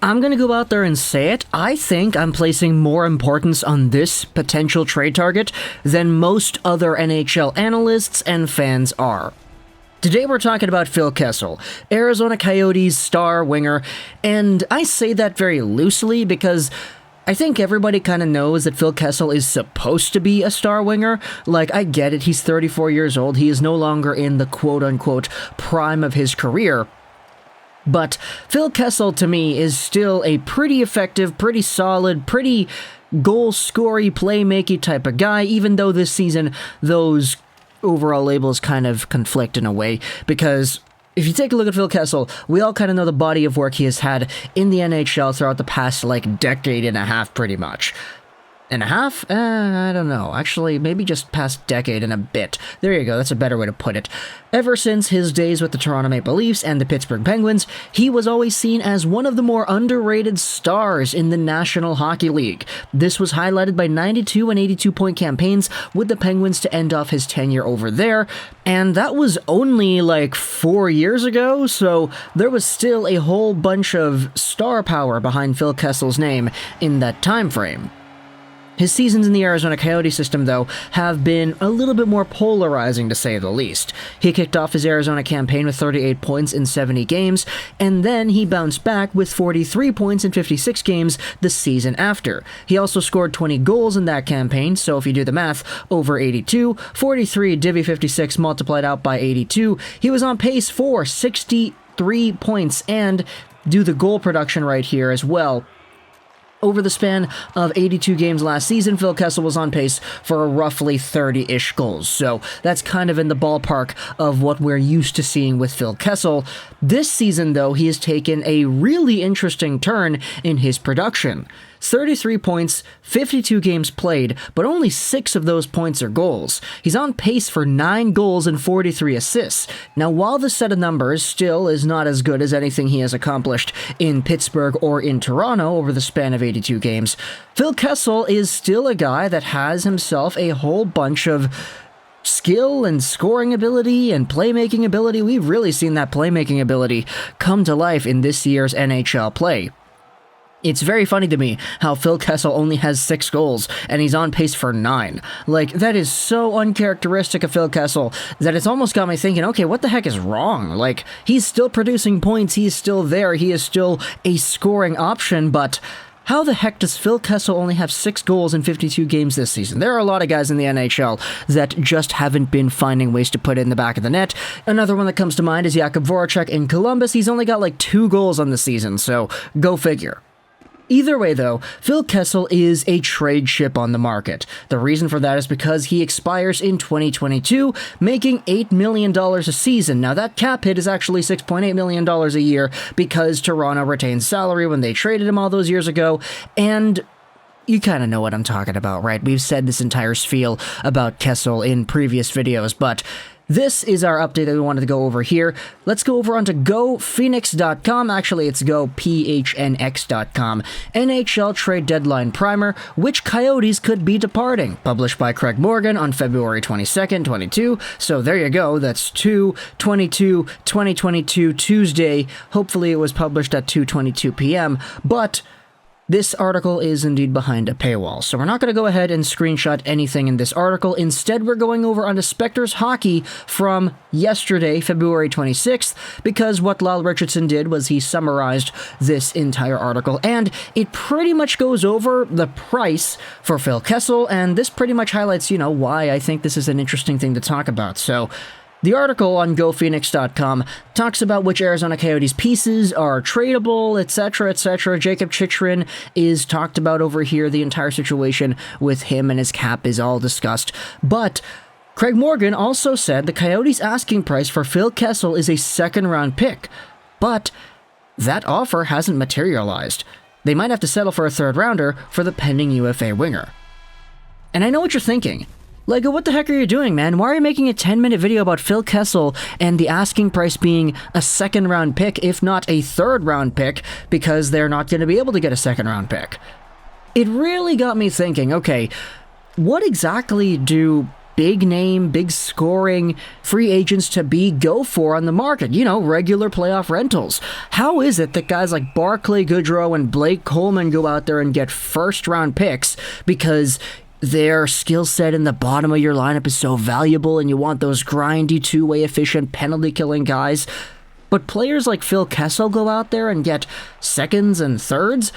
I'm going to go out there and say it. I think I'm placing more importance on this potential trade target than most other NHL analysts and fans are. Today we're talking about Phil Kessel, Arizona Coyotes star winger, and I say that very loosely because I think everybody kind of knows that Phil Kessel is supposed to be a star winger. Like, I get it, he's 34 years old, he is no longer in the quote-unquote prime of his career. But Phil Kessel, to me, is still a pretty effective, pretty solid, pretty goal-scory, playmaking type of guy, even though this season those overall labels kind of conflict in a way, because if you take a look at Phil Kessel, we all kind of know the body of work he has had in the NHL throughout the past, decade and a half, pretty much. And a half? I don't know. Actually, maybe just past decade and a bit. There you go, that's a better way to put it. Ever since his days with the Toronto Maple Leafs and the Pittsburgh Penguins, he was always seen as one of the more underrated stars in the National Hockey League. This was highlighted by 92 and 82-point campaigns with the Penguins to end off his tenure over there, and that was only 4 years ago, so there was still a whole bunch of star power behind Phil Kessel's name in that time frame. His seasons in the Arizona Coyotes system, though, have been a little bit more polarizing, to say the least. He kicked off his Arizona campaign with 38 points in 70 games, and then he bounced back with 43 points in 56 games the season after. He also scored 20 goals in that campaign, so if you do the math, over 82, 43 divvy 56 multiplied out by 82, he was on pace for 63 points, and do the goal production right here as well. Over the span of 82 games last season, Phil Kessel was on pace for roughly 30-ish goals, so that's kind of in the ballpark of what we're used to seeing with Phil Kessel. This season, though, he has taken a really interesting turn in his production. 33 points, 52 games played, but only 6 of those points are goals. He's on pace for 9 goals and 43 assists. Now, while this set of numbers still is not as good as anything he has accomplished in Pittsburgh or in Toronto over the span of 82 games, Phil Kessel is still a guy that has himself a whole bunch of skill and scoring ability and playmaking ability. We've really seen that playmaking ability come to life in this year's NHL play. It's very funny to me how Phil Kessel only has 6 goals, and he's on pace for 9. That is so uncharacteristic of Phil Kessel that it's almost got me thinking, okay, what the heck is wrong? He's still producing points, he's still there, he is still a scoring option, but how the heck does Phil Kessel only have 6 goals in 52 games this season? There are a lot of guys in the NHL that just haven't been finding ways to put it in the back of the net. Another one that comes to mind is Jakub Voracek in Columbus. He's only got 2 goals on the season, so go figure. Either way, though, Phil Kessel is a trade chip on the market. The reason for that is because he expires in 2022, making $8 million a season. Now, that cap hit is actually $6.8 million a year because Toronto retained salary when they traded him all those years ago, and you kind of know what I'm talking about, right? We've said this entire spiel about Kessel in previous videos, but this is our update that we wanted to go over here. Let's go over onto GoPhoenix.com. Actually, it's GoPHNX.com. NHL Trade Deadline Primer, Which Coyotes Could Be Departing? Published by Craig Morgan on February 22nd, 22. So there you go. That's 2/22/2022, Tuesday. Hopefully it was published at 2:22 p.m. But this article is indeed behind a paywall, so we're not going to go ahead and screenshot anything in this article. Instead, we're going over onto Spectre's Hockey from yesterday, February 26th, because what Lyle Richardson did was he summarized this entire article, and it pretty much goes over the price for Phil Kessel, and this pretty much highlights, why I think this is an interesting thing to talk about. So the article on GoPhoenix.com talks about which Arizona Coyotes pieces are tradable, etc., etc. Jacob Chychrun is talked about over here. The entire situation with him and his cap is all discussed. But Craig Morgan also said the Coyotes' asking price for Phil Kessel is a second-round pick. But that offer hasn't materialized. They might have to settle for a third-rounder for the pending UFA winger. And I know what you're thinking. What the heck are you doing, man? Why are you making a 10-minute video about Phil Kessel and the asking price being a second-round pick, if not a third-round pick, because they're not going to be able to get a second-round pick? It really got me thinking, okay, what exactly do big name, big scoring free agents to go for on the market. You know, regular playoff rentals. How is it that guys like Barclay Goodrow and Blake Coleman go out there and get first-round picks because their skill set in the bottom of your lineup is so valuable and you want those grindy, two-way efficient, penalty-killing guys? But players like Phil Kessel go out there and get seconds and thirds?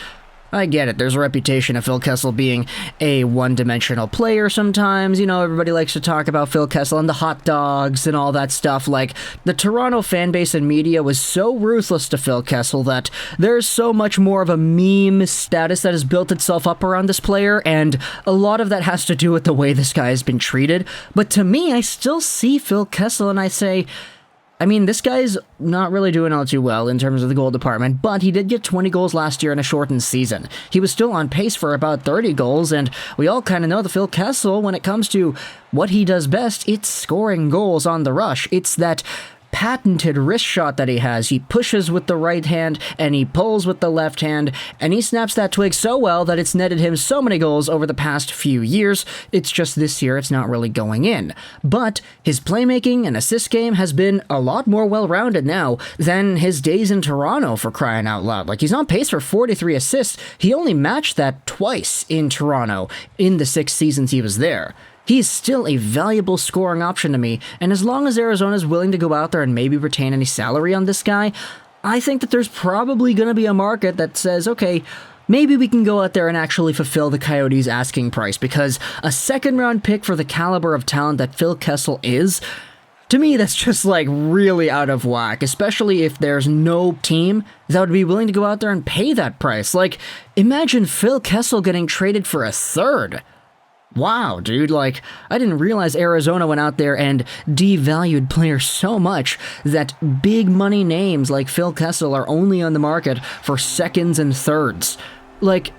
I get it, there's a reputation of Phil Kessel being a one-dimensional player sometimes. You know, everybody likes to talk about Phil Kessel and the hot dogs and all that stuff. Like, the Toronto fan base and media was so ruthless to Phil Kessel that there's so much more of a meme status that has built itself up around this player, and a lot of that has to do with the way this guy has been treated. But to me, I still see Phil Kessel and I say, I mean, this guy's not really doing all too well in terms of the goal department, but he did get 20 goals last year in a shortened season. He was still on pace for about 30 goals, and we all kind of know that Phil Kessel, when it comes to what he does best, it's scoring goals on the rush. It's that patented wrist shot that he has. He pushes with the right hand and he pulls with the left hand, and he snaps that twig so well that it's netted him so many goals over the past few years. It's just this year it's not really going in. But his playmaking and assist game has been a lot more well-rounded now than his days in Toronto, for crying out loud. Like, he's on pace for 43 assists. He only matched that twice in Toronto in the 6 seasons he was there. He's still a valuable scoring option to me, and as long as Arizona's willing to go out there and maybe retain any salary on this guy, I think that there's probably going to be a market that says, okay, maybe we can go out there and actually fulfill the Coyotes' asking price, because a second-round pick for the caliber of talent that Phil Kessel is, to me, that's just, like, really out of whack, especially if there's no team that would be willing to go out there and pay that price. Like, imagine Phil Kessel getting traded for a third. Wow, dude, like, I didn't realize Arizona went out there and devalued players so much that big money names like Phil Kessel are only on the market for seconds and thirds. Like,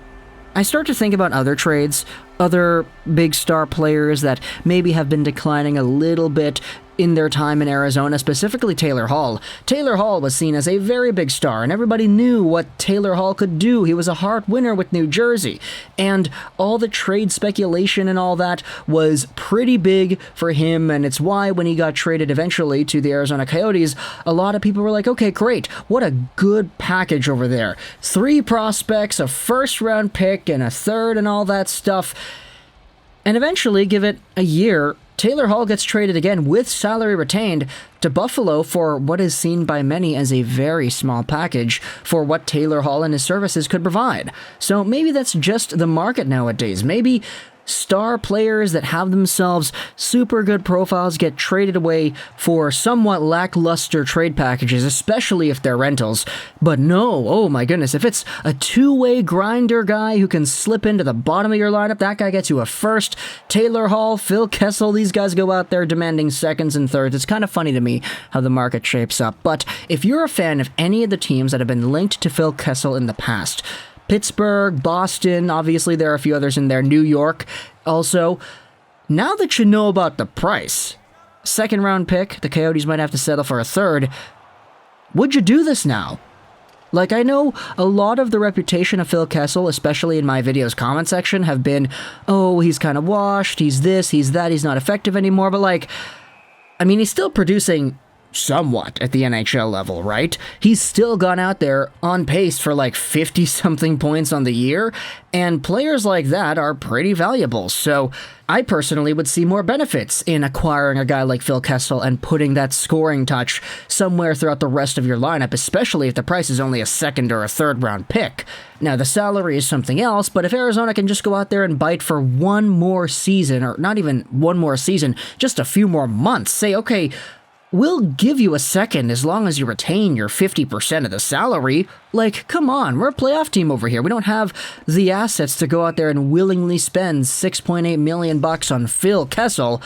I start to think about other trades, other big star players that maybe have been declining a little bit in their time in Arizona, specifically Taylor Hall. Taylor Hall was seen as a very big star, and everybody knew what Taylor Hall could do. He was a Hart winner with New Jersey, and all the trade speculation and all that was pretty big for him, and it's why when he got traded eventually to the Arizona Coyotes, a lot of people were like, okay, great, what a good package over there. 3 prospects, a first-round pick, and a third, and all that stuff. And eventually, give it a year, Taylor Hall gets traded again with salary retained to Buffalo for what is seen by many as a very small package for what Taylor Hall and his services could provide. So maybe that's just the market nowadays. Maybe star players that have themselves super good profiles get traded away for somewhat lackluster trade packages, especially if they're rentals. But no, oh my goodness, if it's a two-way grinder guy who can slip into the bottom of your lineup, that guy gets you a first. Taylor Hall, Phil Kessel, these guys go out there demanding seconds and thirds. It's kind of funny to me how the market shapes up. But if you're a fan of any of the teams that have been linked to Phil Kessel in the past, Pittsburgh, Boston, obviously there are a few others in there, New York also. Now that you know about the price, second round pick, the Coyotes might have to settle for a third, would you do this now? Like, I know a lot of the reputation of Phil Kessel, especially in my video's comment section, have been, oh, he's kind of washed, he's this, he's that, he's not effective anymore, but like, I mean, he's still producing somewhat at the NHL level, right? He's still gone out there on pace for like 50-something points on the year, and players like that are pretty valuable. So I personally would see more benefits in acquiring a guy like Phil Kessel and putting that scoring touch somewhere throughout the rest of your lineup, especially if the price is only a second or a third round pick. Now, the salary is something else, but if Arizona can just go out there and bite for one more season, or not even one more season, just a few more months, say, okay, we'll give you a second as long as you retain your 50% of the salary. Like, come on, we're a playoff team over here. We don't have the assets to go out there and willingly spend $6.8 million on Phil Kessel.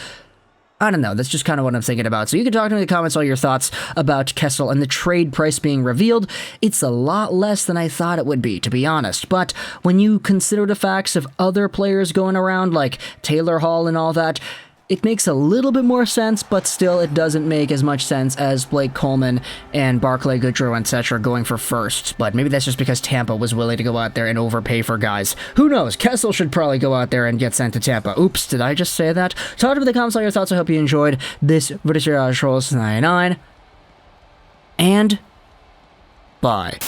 I don't know, that's just kind of what I'm thinking about. So you can talk to me in the comments all your thoughts about Kessel and the trade price being revealed. It's a lot less than I thought it would be, to be honest. But when you consider the facts of other players going around, like Taylor Hall and all that, it makes a little bit more sense, but still it doesn't make as much sense as Blake Coleman and Barclay Goodrow, etc. going for first. But maybe that's just because Tampa was willing to go out there and overpay for guys. Who knows? Kessel should probably go out there and get sent to Tampa. Oops, did I just say that? Talk to me in the comments on your thoughts. I hope you enjoyed this video. Trolls 99. And bye.